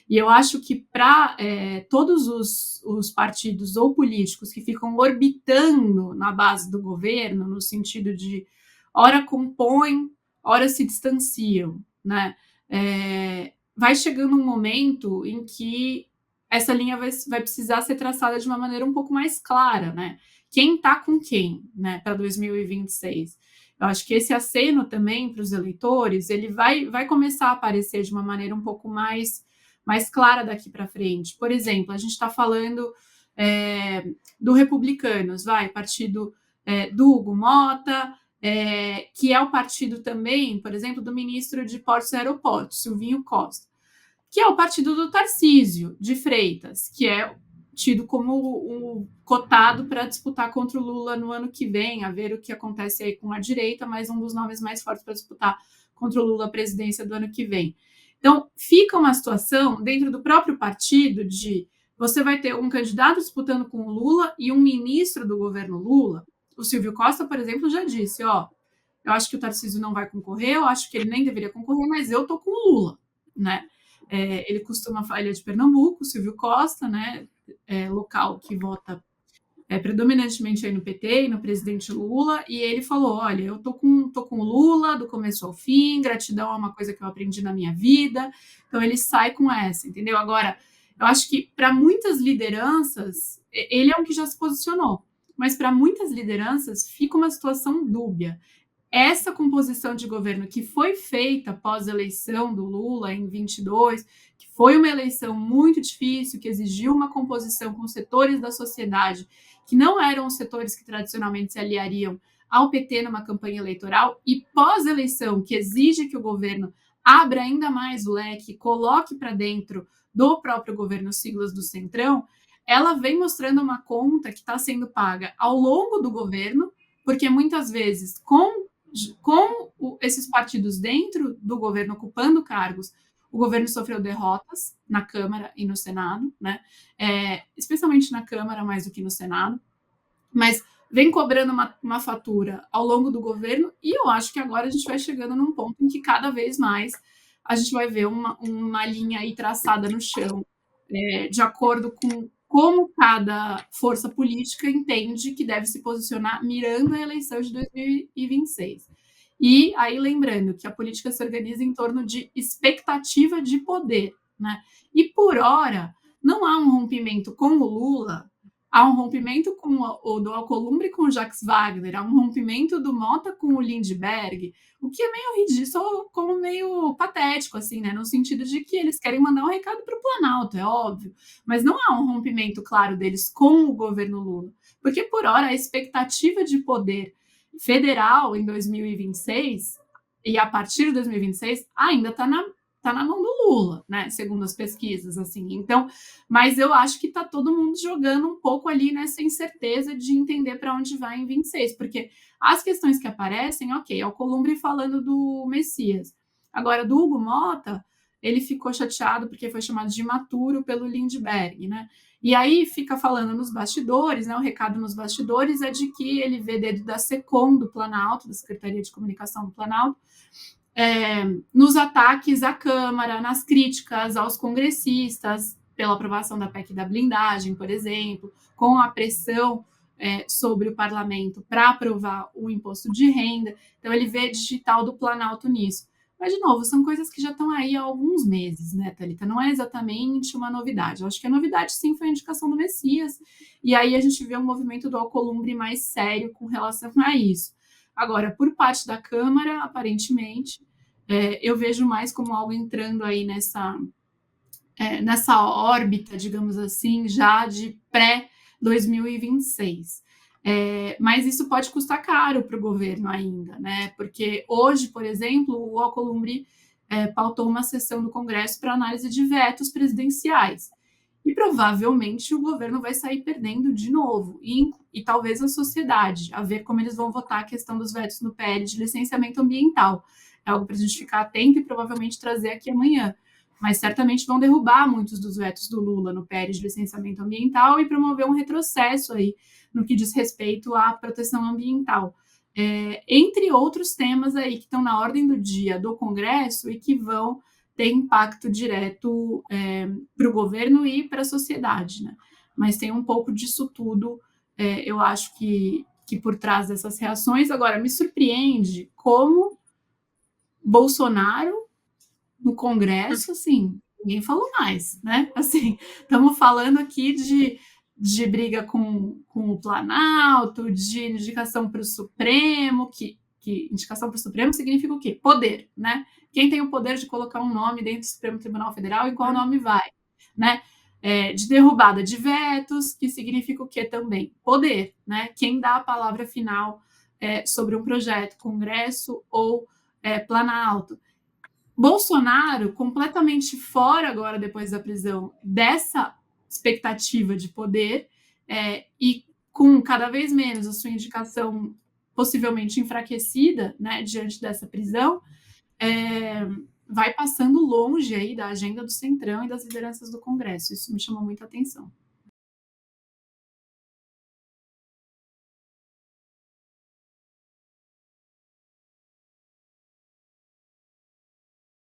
E eu acho que para todos os partidos ou políticos que ficam orbitando na base do governo, no sentido de ora compõem, ora se distanciam, né? Vai chegando um momento em que essa linha vai precisar ser traçada de uma maneira um pouco mais clara, né? Quem está com quem, né, para 2026. Eu acho que esse aceno também para os eleitores, ele vai começar a aparecer de uma maneira um pouco mais clara daqui para frente. Por exemplo, a gente está falando do Republicanos, partido do Hugo Mota, que é o partido também, por exemplo, do ministro de Portos e Aeroportos, Silvinho Costa, que é o partido do Tarcísio de Freitas, que é tido como um cotado para disputar contra o Lula no ano que vem, a ver o que acontece aí com a direita, mas um dos nomes mais fortes para disputar contra o Lula a presidência do ano que vem. Então, fica uma situação dentro do próprio partido de você vai ter um candidato disputando com o Lula e um ministro do governo Lula. O Silvio Costa, por exemplo, já disse, eu acho que o Tarcísio não vai concorrer, eu acho que ele nem deveria concorrer, mas eu tô com o Lula, né? Ele costuma falar, ele é de Pernambuco, Silvio Costa, né? Local que vota predominantemente aí no PT e no presidente Lula, e ele falou, olha, eu tô com o Lula do começo ao fim, gratidão é uma coisa que eu aprendi na minha vida, então ele sai com essa, entendeu? Agora, eu acho que para muitas lideranças, ele é um que já se posicionou, mas para muitas lideranças fica uma situação dúbia. Essa composição de governo que foi feita após a eleição do Lula em 22, que foi uma eleição muito difícil, que exigiu uma composição com setores da sociedade que não eram os setores que tradicionalmente se aliariam ao PT numa campanha eleitoral, e pós-eleição, que exige que o governo abra ainda mais o leque, coloque para dentro do próprio governo siglas do Centrão, ela vem mostrando uma conta que está sendo paga ao longo do governo, porque muitas vezes, com esses partidos dentro do governo ocupando cargos, o governo sofreu derrotas na Câmara e no Senado, né? Especialmente na Câmara mais do que no Senado, mas vem cobrando uma fatura ao longo do governo, e eu acho que agora a gente vai chegando num ponto em que cada vez mais a gente vai ver uma linha aí traçada no chão, de acordo com como cada força política entende que deve se posicionar mirando a eleição de 2026. E aí, lembrando que a política se organiza em torno de expectativa de poder, né? E por hora, não há um rompimento com o Lula, há um rompimento com o do Alcolumbre com o Jacques Wagner, há um rompimento do Mota com o Lindbergh, o que é meio ridículo, como meio patético, assim, né? No sentido de que eles querem mandar um recado para o Planalto, é óbvio, mas não há um rompimento claro deles com o governo Lula, porque por hora a expectativa de poder federal em 2026 e a partir de 2026 ainda está na mão do Lula, né? Segundo as pesquisas, assim. Então, mas eu acho que está todo mundo jogando um pouco ali nessa incerteza de entender para onde vai em 26, porque as questões que aparecem, ok, é o Alcolumbre falando do Messias. Agora, do Hugo Mota, ele ficou chateado porque foi chamado de imaturo pelo Lindbergh, né? E aí fica falando nos bastidores, né? O recado nos bastidores é de que ele vê dedo da SECOM, do Planalto, da Secretaria de Comunicação do Planalto, nos ataques à Câmara, nas críticas aos congressistas pela aprovação da PEC da blindagem, por exemplo, com a pressão sobre o parlamento para aprovar o imposto de renda. Então, ele vê digital do Planalto nisso. Mas, de novo, são coisas que já estão aí há alguns meses, né, Thalita? Não é exatamente uma novidade. Eu acho que a novidade, sim, foi a indicação do Messias. E aí a gente vê um movimento do Alcolumbre mais sério com relação a isso. Agora, por parte da Câmara, aparentemente, eu vejo mais como algo entrando aí nessa órbita, digamos assim, já de pré-2026. Mas isso pode custar caro para o governo ainda, né? Porque hoje, por exemplo, o Alcolumbre pautou uma sessão do Congresso para análise de vetos presidenciais. E provavelmente o governo vai sair perdendo de novo, e talvez a sociedade, a ver como eles vão votar a questão dos vetos no PL de licenciamento ambiental. É algo para a gente ficar atento e provavelmente trazer aqui amanhã. Mas certamente vão derrubar muitos dos vetos do Lula no PL de licenciamento ambiental e promover um retrocesso aí no que diz respeito à proteção ambiental. Entre outros temas aí que estão na ordem do dia do Congresso e que vão tem impacto direto para o governo e para a sociedade, né? Mas tem um pouco disso tudo, eu acho que por trás dessas reações. Agora, me surpreende como Bolsonaro no Congresso, assim, ninguém falou mais, né? Assim, estamos falando aqui de briga com o Planalto, de indicação para o Supremo, que indicação para o Supremo significa o quê? Poder, né? Quem tem o poder de colocar um nome dentro do Supremo Tribunal Federal e qual nome vai, né? De derrubada de vetos, que significa o quê também? Poder, né? Quem dá a palavra final sobre um projeto, Congresso ou Planalto. Bolsonaro, completamente fora agora, depois da prisão, dessa expectativa de poder, e com cada vez menos a sua indicação possivelmente enfraquecida, né, diante dessa prisão, vai passando longe aí da agenda do Centrão e das lideranças do Congresso. Isso me chamou muita atenção.